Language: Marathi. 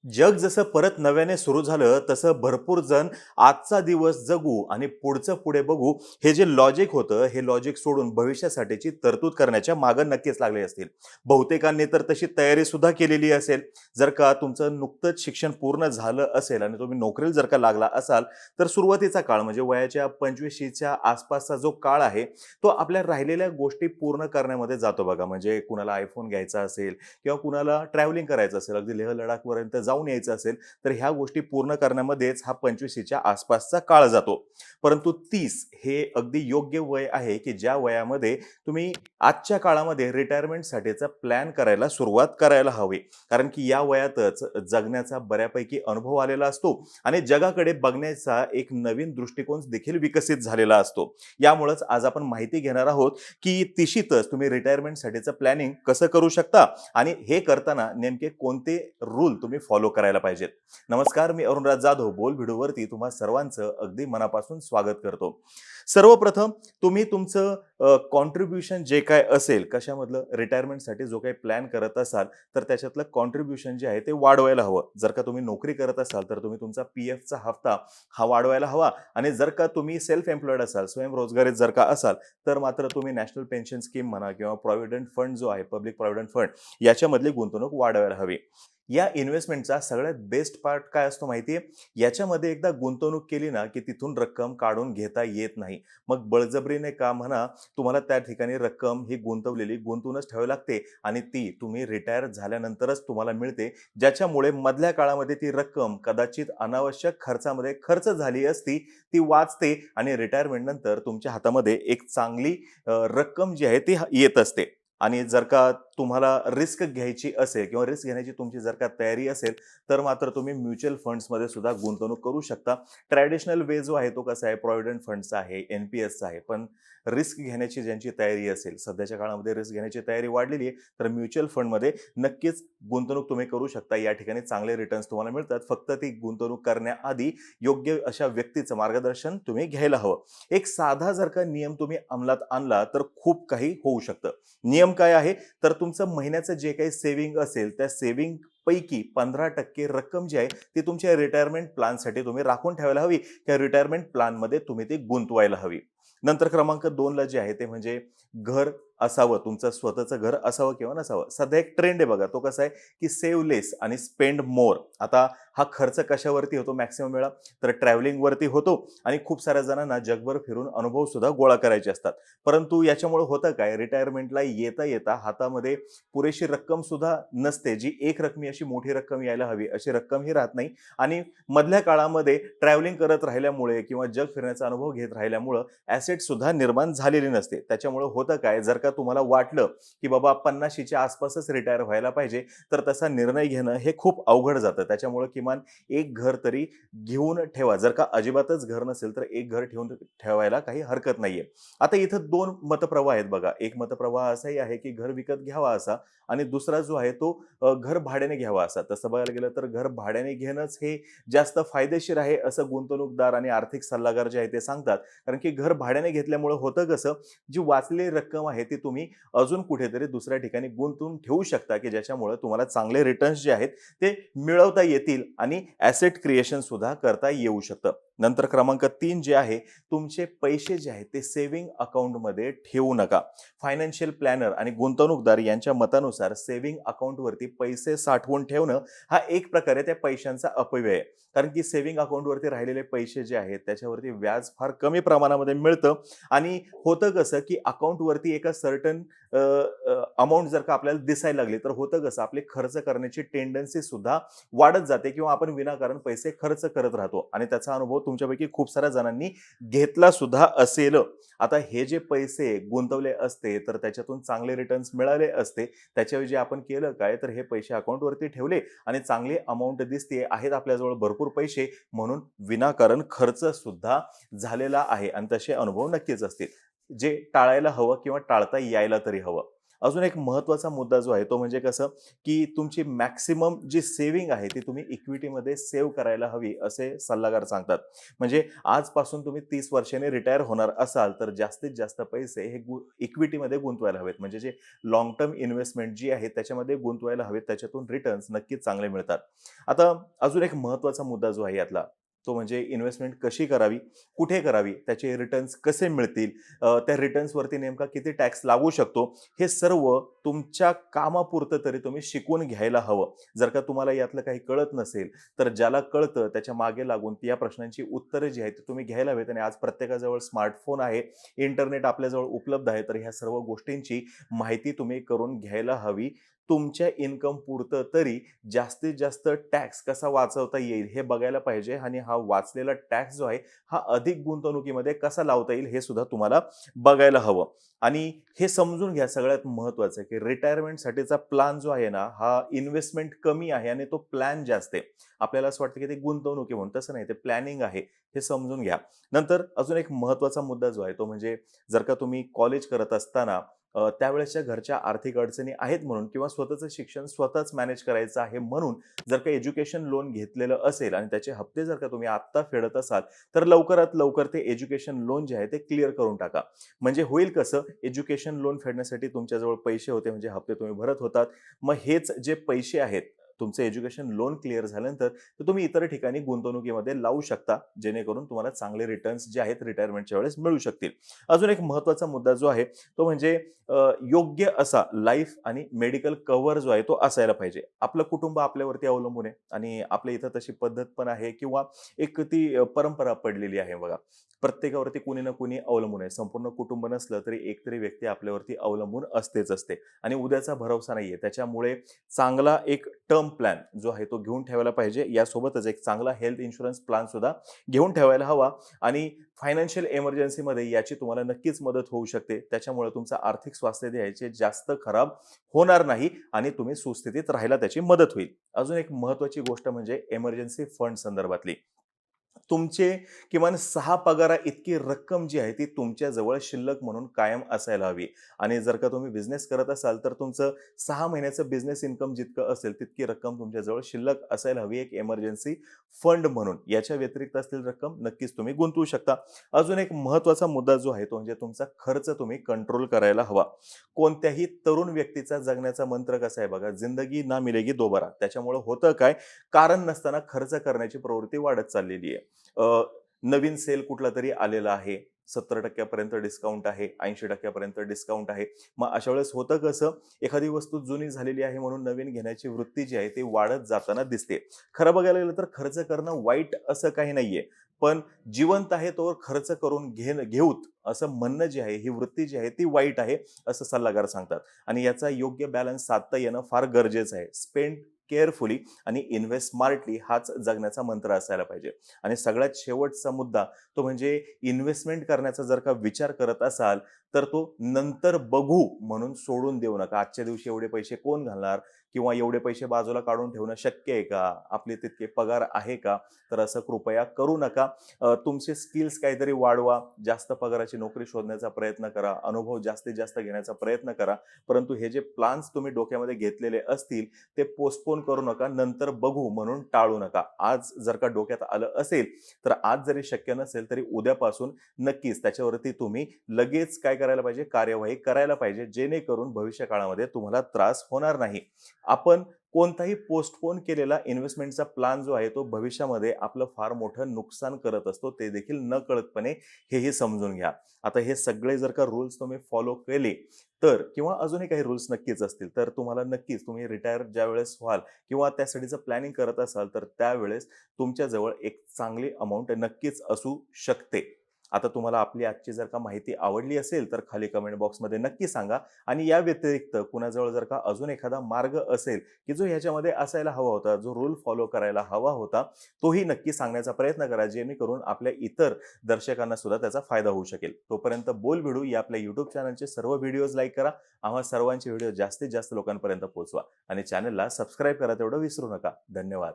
जग जसं परत नव्याने सुरू झालं तसं भरपूर जण आजचा दिवस जगू आणि पुढचं पुढे बघू हे जे लॉजिक होतं हे लॉजिक सोडून भविष्यासाठीची तरतूद करण्याच्या मागं नक्कीच लागले असतील. बहुतेकांनी तर तशी तयारी सुद्धा केलेली असेल. जर का तुमचं नुकतंच शिक्षण पूर्ण झालं असेल आणि तुम्ही नोकरीला जर का लागला असाल तर सुरुवातीचा काळ म्हणजे वयाच्या 25शीच्या आसपासचा जो काळ आहे तो आपल्या राहिलेल्या गोष्टी पूर्ण करण्यामध्ये जातो बघा. म्हणजे कुणाला आयफोन घ्यायचा असेल किंवा कुणाला ट्रॅव्हलिंग करायचं असेल, अगदी लेह लडाखपर्यंत जाऊन यायचं असेल, तर ह्या गोष्टी पूर्ण करण्यामध्येच हा 25शीच्या आसपासचा काळ जातो. परंतु 30 हे अगदी योग्य वय आहे, की ज्या वयामध्ये तुम्ही आजच्या काळामध्ये रिटायरमेंटसाठीचा प्लॅन करायला सुरुवात करायला हवी. कारण की या वयातच जगण्याचा बऱ्यापैकी अनुभव आलेला असतो आणि जगाकडे बघण्याचा एक नवीन दृष्टिकोन देखील विकसित झालेला असतो. यामुळेच आज आपण माहिती घेणार आहोत, की 30शीतच तुम्ही रिटायरमेंटसाठीचं प्लॅनिंग कसं करू शकता आणि हे करताना नेमके कोणते रूल तुम्ही फॉलो करायला पाहिजेत. नमस्कार, मी अरुणराज जाधव बोल व्हिडिओवरती तुम्हा सर्वांचं अगदी मनापासून स्वागत करतो. सर्वप्रथम तुम्ही तुमचं कॉन्ट्रीब्युशन जे काय असेल कशामधलं रिटायरमेंटसाठी जो काही प्लॅन करत असाल तर त्याच्यातलं कॉन्ट्रीब्युशन जे आहे ते वाढवायला हवं. जर का तुम्ही नोकरी करत असाल तर तुम्ही तुमचा पी-एफचा हफ्ता हा वाढवायला हवा आणि जर का तुम्ही सेल्फ एम्प्लॉईड असाल, स्वयंरोजगारीत जर का असाल, तर मात्र तुम्ही नॅशनल पेन्शन स्कीम म्हणा किंवा प्रॉव्हिडंट फंड जो आहे, पब्लिक प्रॉव्हिडंट फंड याच्यामधली गुंतवणूक वाढवायला हवी. या इन्व्हेस्टमेंटचा सगळ्यात बेस्ट पार्ट काय असतो माहिती आहे? याच्यामध्ये एकदा गुंतवणूक केली ना, की तिथून रक्कम काढून घेता येत नाही. मग बळजबरीने का म्हणा, तुम्हाला त्या ठिकाणी रक्कम ही गुंतवलेली गुंतवूनच ठेवावी लागते आणि ती तुम्ही रिटायर झाल्यानंतरच तुम्हाला मिळते. ज्याच्यामुळे मधल्या काळामध्ये ती रक्कम कदाचित अनावश्यक खर्चामध्ये खर्च झाली असती, ती वाचते आणि रिटायरमेंट नंतर तुमच्या हातामध्ये एक चांगली रक्कम जी आहे ती येत असते. आणि जर का तुम्हाला रिस्क घ्यायची असेल किंवा रिस्क घेण्याची तुमची जर का तयारी असेल, तर मात्र तुम्ही म्युच्युअल फंड्समध्ये सुद्धा गुंतवणूक करू शकता. ट्रॅडिशनल वे जो आहे तो कसा आहे, प्रॉव्हिडंट फंड्सचा आहे, एन-पी-एसचा आहे. पण रिस्क घेण्याची ज्यांची तयारी असेल, सध्याच्या काळामध्ये रिस्क घेण्याची तयारी वाढलेली आहे, तर म्युच्युअल फंडमध्ये नक्कीच गुंतवणूक तुम्ही करू शकता. या ठिकाणी चांगले रिटर्न्स तुम्हाला मिळतात. फक्त ती गुंतवणूक करण्याआधी योग्य अशा व्यक्तीचं मार्गदर्शन तुम्ही घ्यायला हवं. एक साधा जर का नियम तुम्ही अंमलात आणला, तर खूप काही होऊ शकतं. नियम काय आहे? तर तुमचं महिन्याचं जे काही सेव्हिंग असेल, त्या सेव्हिंग पैकी 15% रक्कम जी आहे, ती तुमच्या रिटायरमेंट प्लॅनसाठी तुम्ही राखून ठेवायला हवी. त्या रिटायरमेंट प्लॅनमध्ये तुम्ही ती गुंतवायला हवी. नंतर क्रमांक 2 ला जे आहे ते म्हणजे घर असावं, तुमचं स्वतःचं घर असावं किंवा नसावं. सध्या एक ट्रेंड आहे बघा, तो कसा आहे, की सेव्ह लेस आणि स्पेंड मोर. आता हा खर्च कशावरती होतो मॅक्सिमम वेळा? तर ट्रॅव्हलिंगवरती होतो आणि खूप साऱ्या जणांना जगभर फिरून अनुभव सुद्धा गोळा करायचे असतात. परंतु याच्यामुळे होतं काय, रिटायरमेंटला येता येता हातामध्ये पुरेशी रक्कम सुद्धा नसते. जी एक रकमी अशी मोठी रक्कम यायला हवी अशी रक्कम ही राहत नाही आणि मधल्या काळामध्ये ट्रॅव्हलिंग करत राहिल्यामुळे किंवा जग फिरण्याचा अनुभव घेत राहिल्यामुळं ॲसेट सुद्धा निर्माण झालेली नसते. त्याच्यामुळे होतं काय, जर का तुम्हाला वाटलं की बाबा 50शीच्या आसपासच रिटायर व्हायला पाहिजे, तर तसा निर्णय घेणं हे खूप अवघड जातं. त्याच्यामुळे किमान एक घर तरी घेऊन ठेवा. जर का अजिबातच घर नसेल तर एक घर ठेवून ठेवायला काही हरकत नाहीये. आता इथं 2 मतप्रवाह आहेत बघा. एक मतप्रवाह असाही आहे, की घर विकत घ्यावा असा आणि दुसरा जो आहे तो घर भाड्याने घ्यावा असा. तसं बघायला गेलं तर घर भाड्याने घेणंच हे जास्त फायदेशीर आहे असं गुंतवणूकदार आणि आर्थिक सल्लागार जे आहे ते सांगतात. कारण की घर भाड्याने घेतल्यामुळे होतं कसं, जी वाचलेली रक्कम आहे ती तुम्ही अजून कुठेतरी दुसऱ्या ठिकाणी गुंतवून ठेवू शकता, की ज्याच्यामुळे तुम्हाला चांगले रिटर्न्स जे आहेत ते मिळवता येतील आणि ॲसेट क्रिएशन सुद्धा करता येऊ शकतं. नंतर क्रमांक 3 जे आहे, तुमचे पैसे जे आहेत ते सेव्हिंग अकाउंटमध्ये ठेवू नका. फायनान्शियल प्लॅनर आणि गुंतवणूकदार यांच्या मतानुसार सेव्हिंग अकाउंटवरती पैसे साठवून ठेवणं हा एक प्रकारे त्या पैशांचा अपव्यय आहे. कारण की सेव्हिंग अकाउंटवरती राहिलेले पैसे जे आहेत त्याच्यावरती व्याज फार कमी प्रमाणामध्ये मिळतं आणि होतं कसं, की अकाउंटवरती एका सर्टन अमाउंट जर का आपल्याला दिसायला लागली, तर होतं कसं, आपले खर्च करण्याची टेंडन्सी सुद्धा वाढत जाते किंवा आपण विनाकारण पैसे खर्च करत राहतो आणि त्याचा अनुभव तुमच्यापैकी खूप साऱ्या जणांनी घेतला सुद्धा असेल. आता हे जे पैसे गुंतवले असते तर त्याच्यातून चांगले रिटर्न्स मिळाले असते. त्याच्याऐवजी आपण केलं काय, तर हे पैसे अकाउंटवरती ठेवले आणि चांगली अमाउंट दिसते आहेत आपल्याजवळ भरपूर पैसे म्हणून विनाकारण खर्च सुद्धा झालेला आहे आणि तसे अनुभव नक्कीच असतील. जे टाळायला हवं किंवा टाळता यायला तरी हवं. अजून एक महत्त्वाचा मुद्दा जो आहे तो म्हणजे कसं, की तुमची मॅक्सिमम जी सेव्हिंग आहे ती तुम्ही इक्विटीमध्ये सेव्ह करायला हवी, असे सल्लागार सांगतात. म्हणजे आजपासून तुम्ही 30 वर्षांनी रिटायर होणार असाल, तर जास्तीत जास्त पैसे हे इक्विटीमध्ये गुंतवायला हवेत. म्हणजे जे लाँग टर्म इन्व्हेस्टमेंट जी आहे त्याच्यामध्ये गुंतवायला हवेत. त्याच्यातून रिटर्न्स नक्कीच चांगले मिळतात. आता अजून एक महत्त्वाचा मुद्दा जो आहे यातला, तो म्हणजे इन्व्हेस्टमेंट कशी करावी, कुठे करावी, त्याचे रिटर्न्स कसे मिळतील, त्या रिटर्न्सवरती नेमका किती टॅक्स लागू शकतो, हे सर्व तुमच्या कामापुरतं तरी तुम्ही शिकून घ्यायला हवं. जर का तुम्हाला यातलं काही कळत नसेल, तर ज्याला कळतं त्याच्या मागे लागून या प्रश्नांची उत्तरं जी आहेत ती तुम्ही घ्यायला हवेत. आणि आज प्रत्येकाजवळ स्मार्टफोन आहे, इंटरनेट आपल्याजवळ उपलब्ध आहे. तर ह्या सर्व गोष्टींची माहिती तुम्ही करून घ्यायला हवी. तुमच्या इन्कम पुरतं तरी जास्तीत जास्त टॅक्स कसा वाचवता येईल हे बघायला पाहिजे. आणि हा वाचलेला टॅक्स जो आहे हा अधिक गुंतवणुकीमध्ये कसा लावता येईल हे सुद्धा तुम्हाला बघायला हवं. आणि हे समजून घ्या सगळ्यात महत्त्वाचं, की रिटायरमेंटसाठीचा प्लॅन जो आहे ना, हा इन्व्हेस्टमेंट कमी आहे आणि तो प्लॅन जास्त आहे. आपल्याला असं वाटतं की ते गुंतवणूक आहे म्हणून, तसं नाही, ते प्लॅनिंग आहे, हे समजून घ्या. नंतर अजून एक महत्त्वाचा मुद्दा जो आहे तो म्हणजे, जर का तुम्ही कॉलेज करत असताना त्यावेळेसच्या घरच्या आर्थिक अडचणी आहेत म्हणून, किंवा स्वतःचं शिक्षण स्वतःच मॅनेज करायचं आहे म्हणून जर का एज्युकेशन लोन घेतलेलं असेल आणि त्याचे हप्ते जर का तुम्ही आत्ता फेडत असाल, तर लवकरात लवकर ते एज्युकेशन लोन जे आहे ते क्लिअर करून टाका. म्हणजे होईल कसं, एज्युकेशन लोन फेडण्यासाठी तुमच्याजवळ पैसे होते, म्हणजे हप्ते तुम्ही भरत होतात. मग हेच जे पैसे आहेत, तुमचं एज्युकेशन लोन क्लिअर झाल्यानंतर तर तुम्ही इतर ठिकाणी गुंतवणुकीमध्ये लावू शकता, जेणेकरून तुम्हाला चांगले रिटर्न्स जे आहेत रिटायरमेंटच्या वेळेस मिळू शकतील. अजून एक महत्त्वाचा मुद्दा जो आहे तो म्हणजे, योग्य असा लाईफ आणि मेडिकल कव्हर जो आहे तो असायला पाहिजे. आपलं कुटुंब आपल्यावरती अवलंबून आहे आणि आपल्या इथं तशी पद्धत पण आहे, किंवा एक ती परंपरा पडलेली आहे बघा. प्रत्येकावरती कुणी ना कुणी अवलंबून आहे. संपूर्ण कुटुंब नसलं तरी एकतरी व्यक्ती आपल्यावरती अवलंबून असतेच असते. आणि उद्याचा भरवसा नाहीये. त्याच्यामुळे चांगला एक टर्म प्लॅन जो आहे तो घेऊन ठेवायला पाहिजे. यासोबतच एक चांगला हेल्थ इन्शुरन्स प्लॅन सुद्धा घेऊन ठेवायला हवा. आणि फायनान्शियल इमर्जन्सीमध्ये याची तुम्हाला नक्कीच मदत होऊ शकते. त्याच्यामुळे तुमचं आर्थिक स्वास्थ्य जे जास्त खराब होणार नाही आणि तुम्ही सुस्थितीत राहायला त्याची मदत होईल. अजून एक महत्त्वाची गोष्ट म्हणजे इमर्जन्सी फंड संदर्भातली. तुमचे किमान 6 पगारा इतकी रक्कम जी आहे ती तुमच्या जवळ शिल्लक म्हणून कायम असायला हवी. आणि जर का तुम्ही बिझनेस करत असाल, तर तुमचं 6 महिन्याचं बिझनेस इन्कम जितकं असेल तितकी रक्कम तुमच्या जवळ शिल्लक असायला हवी, एक इमर्जन्सी फंड म्हणून. याच्या व्यतिरिक्त असलेली रक्कम नक्कीच तुम्ही गुंतवू शकता. अजून एक महत्त्वाचा मुद्दा जो आहे तो म्हणजे तुमचा खर्च तुम्ही कंट्रोल करायला हवा. कोणत्याही तरुण व्यक्तीचा जगण्याचा मंत्र कसा आहे बघा, जिंदगी ना मिलेगी दोबारा. त्याच्यामुळे होतं काय, कारण नसताना खर्च करण्याची प्रवृत्ती वाढत चाललेली आहे. नवीन सेल कुठला तरी आलेला आहे. 70% पर्यंत डिस्काउंट आहे, 80% पर्यंत डिस्काउंट आहे. मग अशा वेळेस होतं कसं, एखादी वस्तू जुनी झालेली आहे म्हणून नवीन घेण्याची वृत्ती जी आहे ती वाढत जाताना दिसते. खरं बघायला गेलं तर खर्च करणं वाईट असं काही नाहीये. पण जिवंत आहे तोवर खर्च करून घेऊत असं म्हणणं जे आहे, ही वृत्ती जी आहे ती वाईट आहे, असं सल्लागार सांगतात. आणि याचा योग्य बॅलन्स साधता येणं फार गरजेचं आहे. स्पेंड केअरफुली आणि इन्व्हेस्ट स्मार्टली हाच जगण्याचा मंत्र असायला पाहिजे. आणि सगळ्यात शेवटचा मुद्दा तो म्हणजे, इन्व्हेस्टमेंट करण्याचा जर का विचार करत असाल, तर तो नंतर बघू म्हणून सोडून देऊ नका. आजच्या दिवशी एवढे पैसे कोण घालणार, किंवा एवढे पैसे बाजूला काढून ठेवणं शक्य आहे का, आपले तितके पगार आहे का, तर असं कृपया करू नका. तुमचे स्किल्स काहीतरी वाढवा, जास्त पगाराची नोकरी शोधण्याचा प्रयत्न करा, अनुभव जास्तीत जास्त घेण्याचा प्रयत्न करा. परंतु हे जे प्लान्स तुम्ही डोक्यामध्ये घेतलेले असतील ते पोस्टपोन करू नका, नंतर बघू म्हणून टाळू नका. आज जर का डोक्यात आलं असेल, तर आज जरी शक्य नसेल तरी उद्यापासून नक्कीच त्याच्यावरती तुम्ही लगेच काय करायला पाहिजे, कार्यवाही करायला पाहिजे, जेणेकरून भविष्य काळामध्ये तुम्हाला त्रास होणार नाही. आपण कोणताही पोस्टपोन केलेला इन्व्हेस्टमेंटचा प्लॅन जो आहे तो भविष्यामध्ये आपलं फार मोठं नुकसान करत असतो, ते देखील नकळतपणे हेही समजून घ्या. आता हे सगळे जर का रूल्स तुम्ही फॉलो केले, तर किंवा अजूनही काही रूल्स नक्कीच असतील, तर तुम्हाला नक्कीच, तुम्ही रिटायर ज्यावेळेस व्हाल किंवा त्यासाठीचं प्लॅनिंग करत असाल, तर त्यावेळेस तुमच्याजवळ एक चांगली अमाउंट नक्कीच असू शकते. आता तुम्हाला आपली आजची जर का माहिती आवडली असेल, तर खाली कमेंट बॉक्समध्ये नक्की सांगा. आणि या व्यतिरिक्त कुणाजवळ जर का अजून एखादा मार्ग असेल, की जो ह्याच्यामध्ये असायला हवा होता, जो रूल फॉलो करायला हवा होता, तोही नक्की सांगण्याचा प्रयत्न करा, जेणेकरून आपल्या इतर दर्शकांना सुद्धा त्याचा फायदा होऊ शकेल. तोपर्यंत बोल भिडू या आपल्या युट्यूब चॅनलचे सर्व व्हिडिओज लाईक करा. आम्हा सर्वांचे व्हिडिओ जास्तीत जास्त लोकांपर्यंत पोहोचवा. आणि चॅनलला सबस्क्राईब करा तेवढं विसरू नका. धन्यवाद.